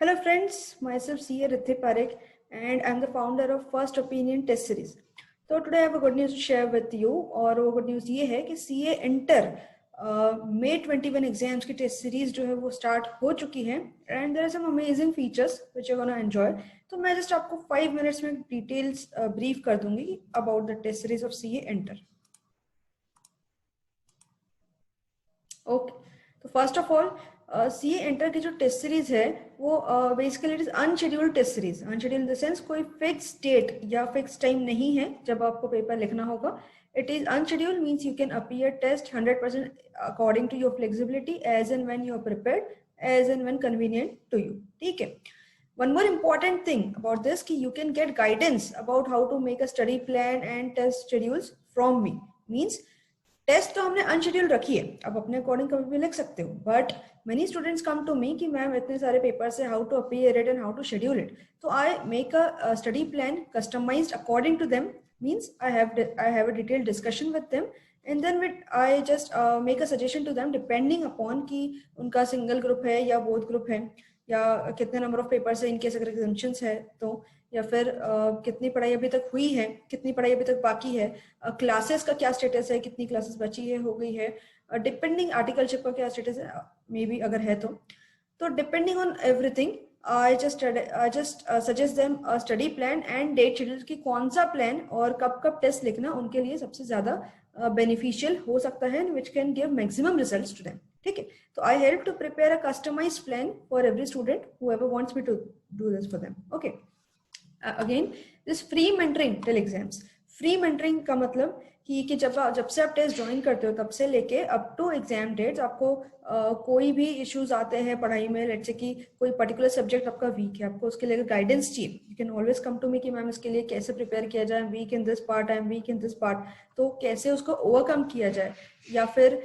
Hello friends, myself CA Rithi Parekh and I'm the founder of First Opinion Test Series. So today I have a good news to share with you और वो good news ये है कि CA Inter May 21 exams की test series जो है वो start हो चुकी है and there are some amazing features which you gonna enjoy. तो मैं जस्ट आपको 5 मिनट्स में डिटेल्स ब्रीफ कर दूंगी about the test series of CA Inter. Okay, तो first of all CA inter की जो टेस्ट सीरीज है वो basically it is unscheduled test series. Unscheduled in the sense कोई फिक्स डेट या फिक्स टाइम नहीं है जब आपको पेपर लिखना होगा. It is unscheduled means you can appear test 100% according to your flexibility as and when you are prepared, as and when convenient to you. ठीक है. One more important thing about this कि you can get guidance about how to make a study plan and test schedules from me. Means test तो हमने unscheduled रखी है, आप अपने according कभी भी लिख सकते हो, but many students come to me कि मैम इतने सारे पेपर्स है, how to appear it and how to schedule it. तो I make a study plan customised according to them. Means I have a detailed discussion with them and then with I just make a suggestion to them depending upon कि उनका single group है या both group है, या कितने number of papers है in case अगर exemptions है तो, या फिर कितनी पढ़ाई अभी तक हुई है, कितनी पढ़ाई अभी तक बाकी है, क्लासेस का क्या स्टेटस है, कितनी क्लासेस बची है, हो गई है, डिपेंडिंग आर्टिकलशिप का क्या स्टेटस है मे बी अगर है तो depending on everything I just suggest them a study plan and date schedule कि कौन सा प्लान और कब कब टेस्ट लिखना उनके लिए सबसे ज्यादा बेनिफिशियल हो सकता है, which can give maximum results to them. ठीक है. तो I help to prepare a customised plan for every student whoever wants me to do this for them. Okay. Again this free mentoring till exams. Free mentoring का मतलब कि जब से आप test join करते हो तब से लेके अप टू एग्जाम डेट्स आपको कोई भी इश्यूज आते हैं पढ़ाई में, लेट्स से कि कोई पर्टिकुलर सब्जेक्ट आपका वीक है, आपको उसके लिए गाइडेंस चाहिए, you can always come to me कि मैम इसके लिए कैसे प्रिपेयर किया जाए, weak in this part, I am weak in this part, तो कैसे उसको ओवरकम किया जाए. या फिर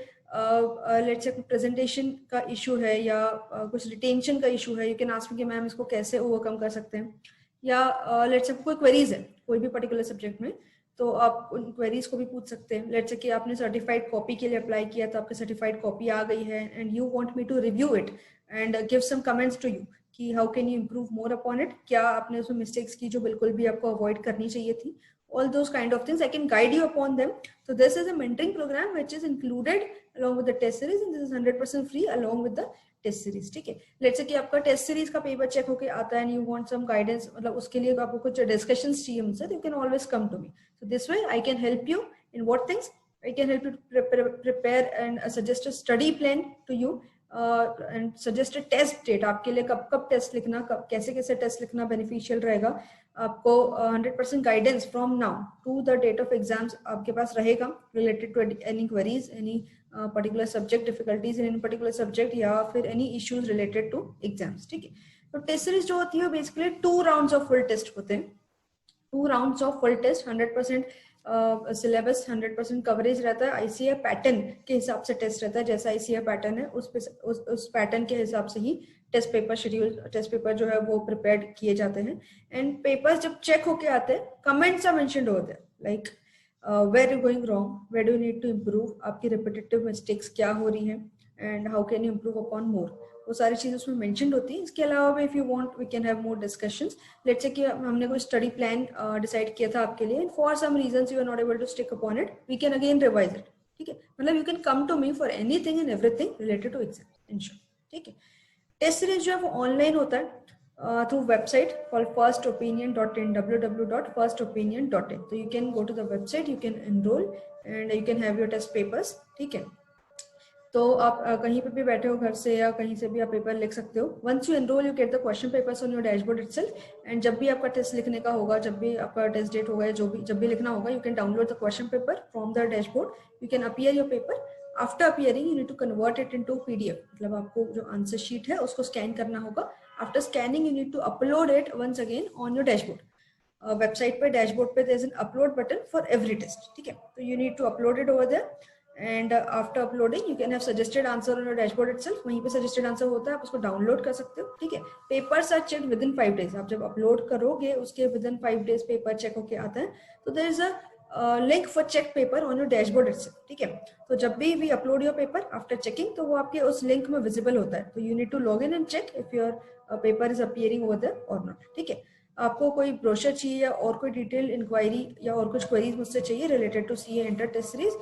लेट्स से प्रेजेंटेशन का इशू है या कुछ रिटेंशन का इशू है, यू कैन आस्क मी कि मैम इसको कैसे ओवरकम कर सकते हैं. या लेट्स से कोई क्वेरीज है कोई भी पर्टिकुलर सब्जेक्ट में तो आप उन क्वेरीज को भी पूछ सकते हैं. लेट्स से कि आपने सर्टिफाइड कॉपी के लिए अप्लाई किया तो आपकी सर्टिफाइड कॉपी आ गई है and you want me to review it and give some comments to you कि how can you improve more upon it, क्या आपने उसमें मिस्टेक्स की जो बिल्कुल भी आपको अवॉइड करनी चाहिए थी. All those kind of things I can guide you upon them. So this is a mentoring program which is included along with the test series and this is 100% free along with the test series. ठीक है. Let's say कि आपका test series का paper check होके आता है and you want some guidance, मतलब उसके लिए आपको कुछ डिस्कशंस चाहिए हमसे, you can always come to me. So this way I can help you in what things. I can help you prepare and suggest a study plan to you and suggest a test date. आपके लिए कब कब test लिखना, कब कैसे कैसे test लिखना beneficial रहेगा, आपको 100% guidance from now to the date of exams आपके पास रहेगा related to any queries, any particular subject difficulties in any particular subject या फिर any issues related to exams. ठीक है. तो टेस्ट सीरीज जो होती है basically 2 rounds of full test होते हैं. 2 rounds of full test, 100% syllabus, 100% coverage रहता है. आईसीए पैटर्न के हिसाब से टेस्ट रहता है, जैसा आईसीए पैटर्न है उस पैटर्न के हिसाब से ही test paper schedule, test paper जो है वो प्रिपेयर किए जाते हैं. एंड पेपर्स जब चेक होके आते हैं कमेंट्स आर मेंशन्ड होते हैं like where you going wrong, where do you need to improve, आपकी रिपीटेटिव मिस्टेक्स क्या हो रही है and how can you improve upon more, वो सारी चीजें उसमें मेंशन्ड होती है. इसके अलावा भी if you want we can have more discussions. Let's say कि हमने कोई स्टडी प्लान डिसाइड किया था आपके लिए, for some reasons you are not able to stick upon it, we can again revise it. ठीक है. मतलब you can come to me for anything and everything related to exam in short. ठीक है. Test series जो है वो online होता है through website called firstopinion.in, www.firstopinion.in. So you can go to the website, you can enroll and you can have your test papers. ठीक है. तो आप कहीं पे भी बैठे हो घर से या कहीं से भी आप पेपर लिख सकते हो. Once you enroll you get the question papers on your dashboard itself and जब भी आपका टेस्ट लिखने का होगा, जब भी आपका टेस्ट डेट होगा, जब भी लिखना होगा, you can download the question paper from the dashboard, you can appear your paper. After appearing you need to convert it into PDF, मतलब आपको जो आंसर शीट है उसको स्कैन करना होगा. After scanning you need to upload it once again on your dashboard. Website पे dashboard पे there is an upload button for every test. ठीक है. तो you need to upload it over there and after uploading you can have suggested answer on your dashboard itself. वहीं पे suggested answer होता है, आप उसको डाउनलोड कर सकते हो. ठीक है. Papers are check within 5 days. आप जब अपलोड करोगे उसके within 5 days paper check होके आता है. तो there is a link for check paper on your dashboard itself, ठीक है। तो जब भी we upload your paper after checking, तो वो आपके उस लिंक में विजिबल होता है। तो you need to log in and check if your paper is appearing over there or not, ठीक है। आपको कोई ब्रोशर चाहिए या और कोई डिटेल इंक्वायरी या और कुछ क्वेरीज मुझसे चाहिए related to CA inter test series,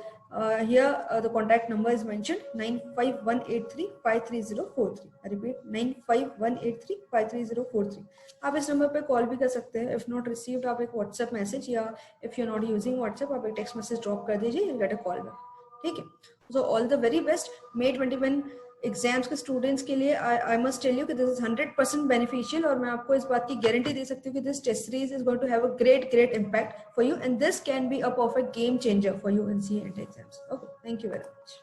here the contact number is mentioned 9518353043. I repeat 9518353043. आप इस नंबर पे कॉल भी कर सकते हैं। इफ नॉट रिसीव्ड आप एक व्हाट्सएप मैसेज या if you are not using WhatsApp आप एक टेक्स्ट मैसेज ड्रॉप कर दीजिए, you get a call back, ठीक है। So all the very best. May 21 exams के स्टूडेंट्स के लिए आई मस्ट टेल यू कि दिस इज 100% बेनिफिशियल, और मैं आपको इस बात की गारंटी दे सकती हूँ कि this test series is going to have a great impact for you, and this can be a perfect game changer for you in CA and exams. Okay, thank you very much.